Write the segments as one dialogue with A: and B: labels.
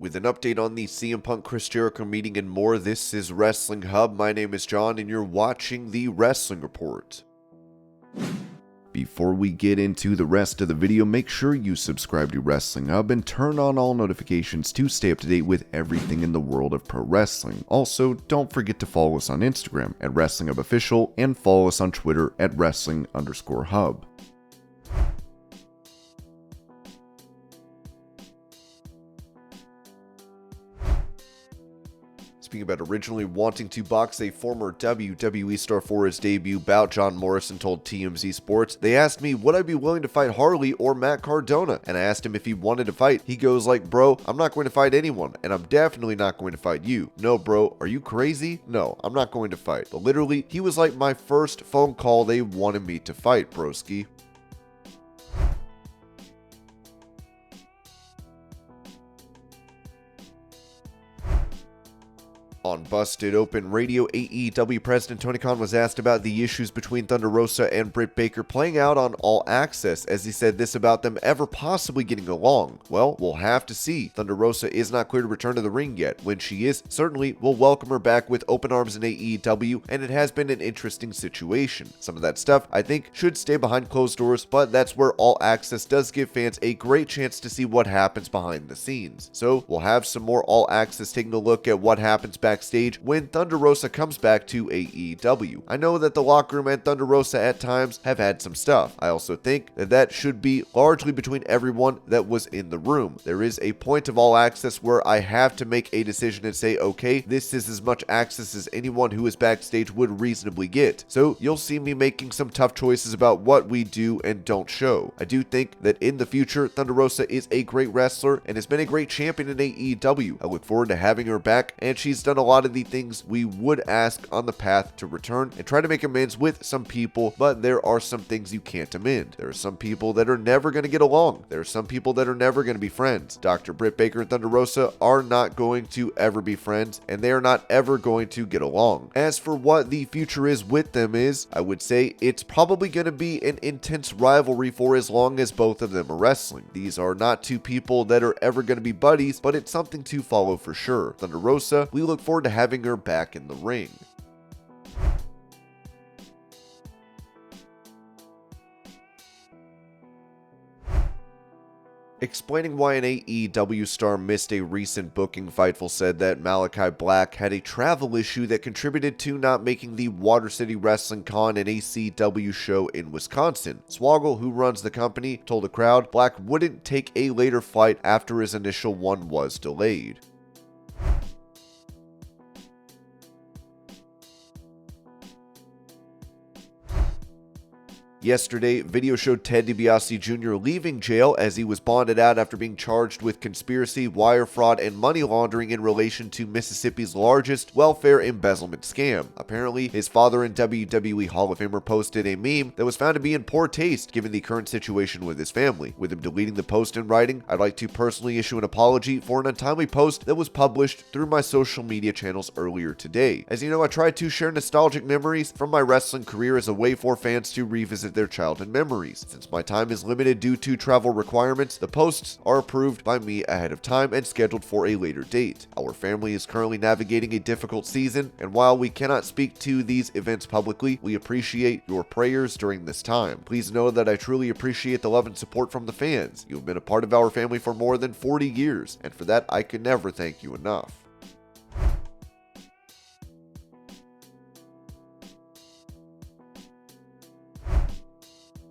A: With an update on the CM Punk Chris Jericho meeting and more, this is Wrestling Hub. My name is John and you're watching the Wrestling Report. Before we get into the rest of the video, make sure you subscribe to Wrestling Hub and turn on all notifications to stay up to date with everything in the world of pro wrestling. Also, don't forget to follow us on Instagram at Wrestling Hub Official and follow us on Twitter at Wrestling_Hub. Speaking about originally wanting to box a former WWE star for his debut bout, John Morrison told TMZ Sports, "They asked me would I be willing to fight Harley or Matt Cardona, and I asked him if he wanted to fight. He goes like, bro, I'm not going to fight anyone, and I'm definitely not going to fight you. No, bro, are you crazy? No, I'm not going to fight." But literally, he was like my first phone call they wanted me to fight, broski. On Busted Open Radio, AEW President Tony Khan was asked about the issues between Thunder Rosa and Britt Baker playing out on All Access, as he said this about them ever possibly getting along. Well, we'll have to see. Thunder Rosa is not clear to return to the ring yet. When she is, certainly we'll welcome her back with open arms in AEW, and it has been an interesting situation. Some of that stuff, I think, should stay behind closed doors, but that's where All Access does give fans a great chance to see what happens behind the scenes. So, we'll have some more All Access taking a look at what happens backstage when Thunder Rosa comes back to AEW. I know that the locker room and Thunder Rosa at times have had some stuff. I also think that that should be largely between everyone that was in the room. There is a point of All Access where I have to make a decision and say, okay, this is as much access as anyone who is backstage would reasonably get. So you'll see me making some tough choices about what we do and don't show. I do think that in the future, Thunder Rosa is a great wrestler and has been a great champion in AEW. I look forward to having her back, and she's done a lot of the things we would ask on the path to return and try to make amends with some people, but there are some things you can't amend. There are some people that are never going to get along. There are some people that are never going to be friends. Dr. Britt Baker and Thunder Rosa are not going to ever be friends, and they are not ever going to get along. As for what the future is with them I would say it's probably going to be an intense rivalry for as long as both of them are wrestling. These are not two people that are ever going to be buddies, but it's something to follow for sure. Thunder Rosa, we look forward to having her back in the ring. Explaining why an AEW star missed a recent booking, Fightful said that Malakai Black had a travel issue that contributed to not making the Water City Wrestling Con and ACW show in Wisconsin. Swoggle, who runs the company, told the crowd Black wouldn't take a later flight after his initial one was delayed. Yesterday, video showed Ted DiBiase Jr. leaving jail as he was bonded out after being charged with conspiracy, wire fraud, and money laundering in relation to Mississippi's largest welfare embezzlement scam. Apparently, his father and WWE Hall of Famer posted a meme that was found to be in poor taste given the current situation with his family. With him deleting the post and writing, "I'd like to personally issue an apology for an untimely post that was published through my social media channels earlier today. As you know, I try to share nostalgic memories from my wrestling career as a way for fans to revisit their childhood memories. Since my time is limited due to travel requirements, the posts are approved by me ahead of time and scheduled for a later date. Our family is currently navigating a difficult season, and while we cannot speak to these events publicly, we appreciate your prayers during this time. Please know that I truly appreciate the love and support from the fans. You have been a part of our family for more than 40 years, and for that I can never thank you enough."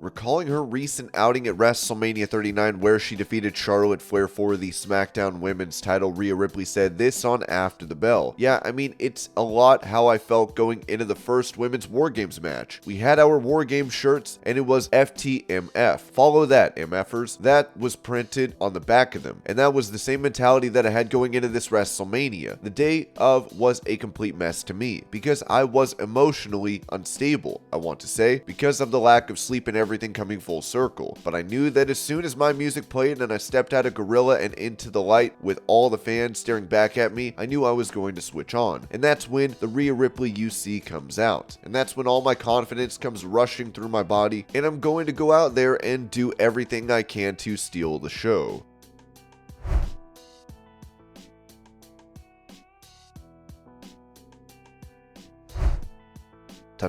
A: Recalling her recent outing at WrestleMania 39 where she defeated Charlotte Flair for the SmackDown Women's title, Rhea Ripley said this on After the Bell. "Yeah, I mean, it's a lot how I felt going into the first Women's War Games match. We had our War Games shirts and it was FTMF. Follow that, MFers." That was printed on the back of them. And that was the same mentality that I had going into this WrestleMania. The day of was a complete mess to me because I was emotionally unstable, I want to say, because of the lack of sleep and everything coming full circle. But I knew that as soon as my music played and I stepped out of Gorilla and into the light with all the fans staring back at me, I knew I was going to switch on. And that's when the Rhea Ripley you see comes out. And that's when all my confidence comes rushing through my body, and I'm going to go out there and do everything I can to steal the show.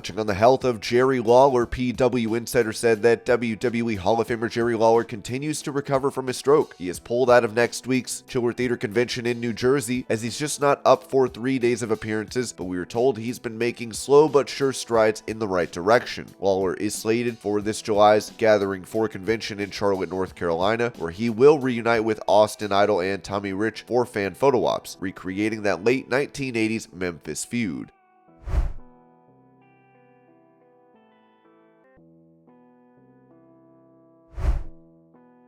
A: Touching on the health of Jerry Lawler, PW Insider said that WWE Hall of Famer Jerry Lawler continues to recover from his stroke. He is pulled out of next week's Chiller Theater convention in New Jersey as he's just not up for 3 days of appearances, but we were told he's been making slow but sure strides in the right direction. Lawler is slated for this July's Gathering 4 convention in Charlotte, North Carolina, where he will reunite with Austin Idol and Tommy Rich for fan photo ops, recreating that late 1980s Memphis feud.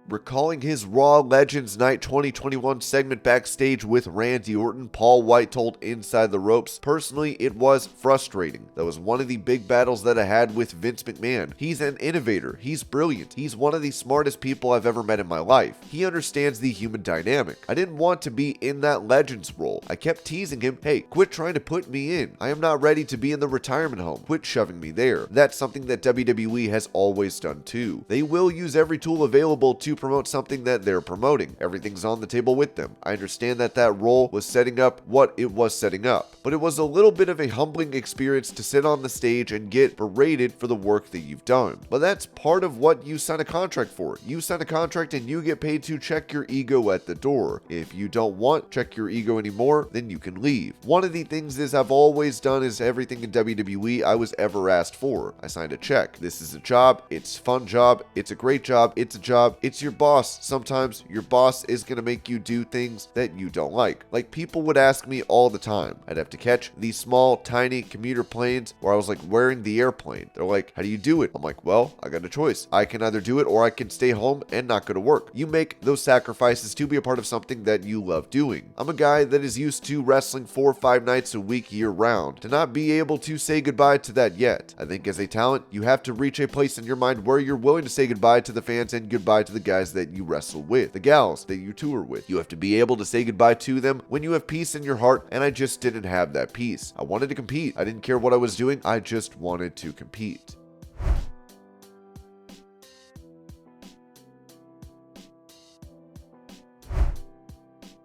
A: Recalling his Raw Legends Night 2021 segment backstage with Randy Orton, Paul Wight told Inside the Ropes, "Personally, it was frustrating. That was one of the big battles that I had with Vince McMahon. He's an innovator. He's brilliant. He's one of the smartest people I've ever met in my life. He understands the human dynamic. I didn't want to be in that Legends role. I kept teasing him, hey, quit trying to put me in. I am not ready to be in the retirement home. Quit shoving me there." That's something that WWE has always done too. They will use every tool available to promote something that they're promoting. Everything's on the table with them. I understand that that role was setting up what it was setting up, but it was a little bit of a humbling experience to sit on the stage and get berated for the work that you've done. But that's part of what you sign a contract for. You sign a contract and you get paid to check your ego at the door. If you don't want check your ego anymore, then you can leave. One of the things is I've always done is everything in WWE I was ever asked for. I signed a check. This is a job. It's a fun job. It's a great job. It's a job. It's your boss. Sometimes your boss is going to make you do things that you don't like. Like, people would ask me all the time. I'd have to catch these small, tiny commuter planes where I was like wearing the airplane. They're like, how do you do it? I'm like, well, I got a choice. I can either do it or I can stay home and not go to work. You make those sacrifices to be a part of something that you love doing. I'm a guy that is used to wrestling 4 or 5 nights a week year round. To not be able to say goodbye to that yet. I think as a talent, you have to reach a place in your mind where you're willing to say goodbye to the fans and goodbye to the guys that you wrestle with, the gals that you tour with. You have to be able to say goodbye to them when you have peace in your heart, and I just didn't have that peace. I wanted to compete. I didn't care what I was doing. I just wanted to compete.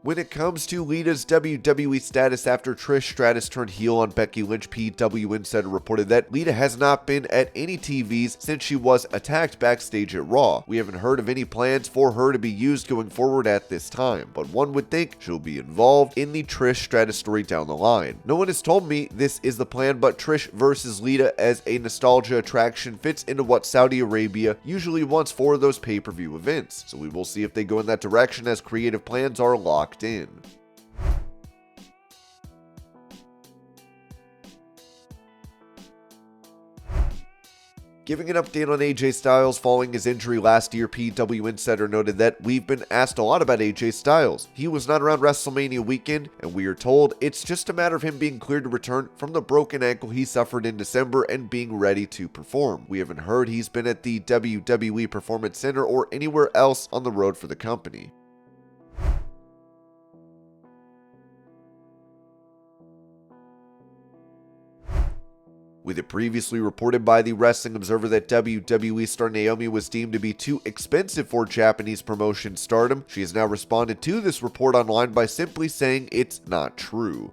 A: When it comes to Lita's WWE status after Trish Stratus turned heel on Becky Lynch, PW Insider reported that Lita has not been at any TVs since she was attacked backstage at Raw. We haven't heard of any plans for her to be used going forward at this time, but one would think she'll be involved in the Trish Stratus story down the line. No one has told me this is the plan, but Trish versus Lita as a nostalgia attraction fits into what Saudi Arabia usually wants for those pay-per-view events, so we will see if they go in that direction as creative plans are locked in. Giving an update on AJ Styles following his injury last year, PW Insider noted that we've been asked a lot about AJ Styles. He was not around WrestleMania weekend, and we are told it's just a matter of him being cleared to return from the broken ankle he suffered in December and being ready to perform. We haven't heard he's been at the WWE Performance Center or anywhere else on the road for the company. With it previously reported by the Wrestling Observer that WWE star Naomi was deemed to be too expensive for Japanese promotion Stardom, she has now responded to this report online by simply saying it's not true.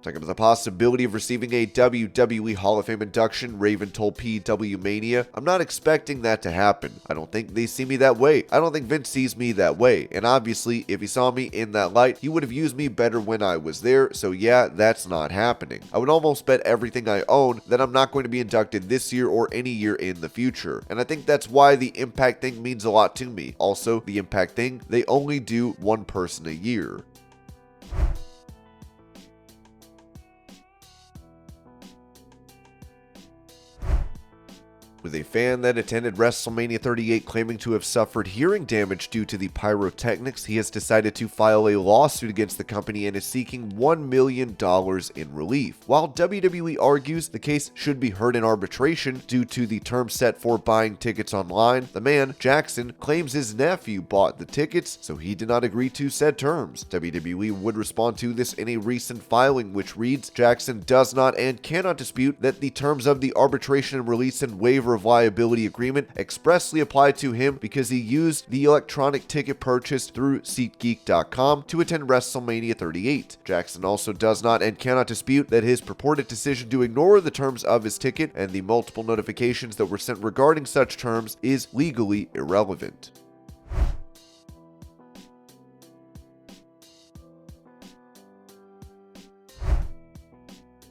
A: Talking about the possibility of receiving a WWE Hall of Fame induction, Raven told PW Mania, "I'm not expecting that to happen. I don't think they see me that way. I don't think Vince sees me that way. And obviously, if he saw me in that light, he would have used me better when I was there. So yeah, that's not happening. I would almost bet everything I own that I'm not going to be inducted this year or any year in the future. And I think that's why the Impact thing means a lot to me. Also, the Impact thing, they only do one person a year." With a fan that attended WrestleMania 38 claiming to have suffered hearing damage due to the pyrotechnics, he has decided to file a lawsuit against the company and is seeking $1 million in relief. While WWE argues the case should be heard in arbitration due to the terms set for buying tickets online, the man, Jackson, claims his nephew bought the tickets, so he did not agree to said terms. WWE would respond to this in a recent filing, which reads, "Jackson does not and cannot dispute that the terms of the arbitration and release and waiver waiver of liability agreement expressly applied to him because he used the electronic ticket purchased through SeatGeek.com to attend WrestleMania 38. Jackson also does not and cannot dispute that his purported decision to ignore the terms of his ticket and the multiple notifications that were sent regarding such terms is legally irrelevant.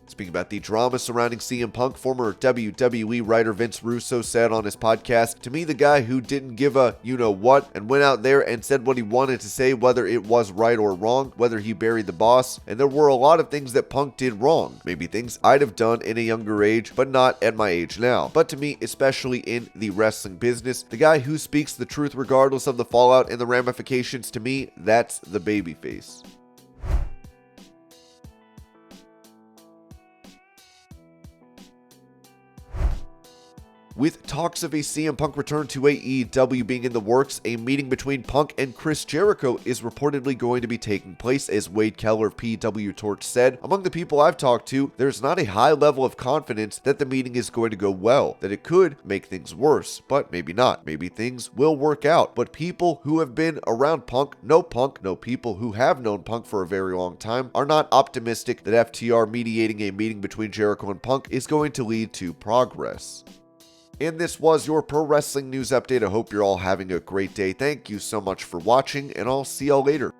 A: Speaking about the drama surrounding CM Punk, former WWE writer Vince Russo said on his podcast, "To me, the guy who didn't give a you-know-what and went out there and said what he wanted to say, whether it was right or wrong, whether he buried the boss, and there were a lot of things that Punk did wrong. Maybe things I'd have done in a younger age, but not at my age now. But to me, especially in the wrestling business, the guy who speaks the truth regardless of the fallout and the ramifications, to me, that's the babyface." With talks of a CM Punk return to AEW being in the works, a meeting between Punk and Chris Jericho is reportedly going to be taking place, as Wade Keller of PW Torch said. "Among the people I've talked to, there's not a high level of confidence that the meeting is going to go well, that it could make things worse, but maybe not. Maybe things will work out. But people who have been around Punk, know people who have known Punk for a very long time, are not optimistic that FTR mediating a meeting between Jericho and Punk is going to lead to progress." And this was your Pro Wrestling News Update. I hope you're all having a great day. Thank you so much for watching, and I'll see y'all later.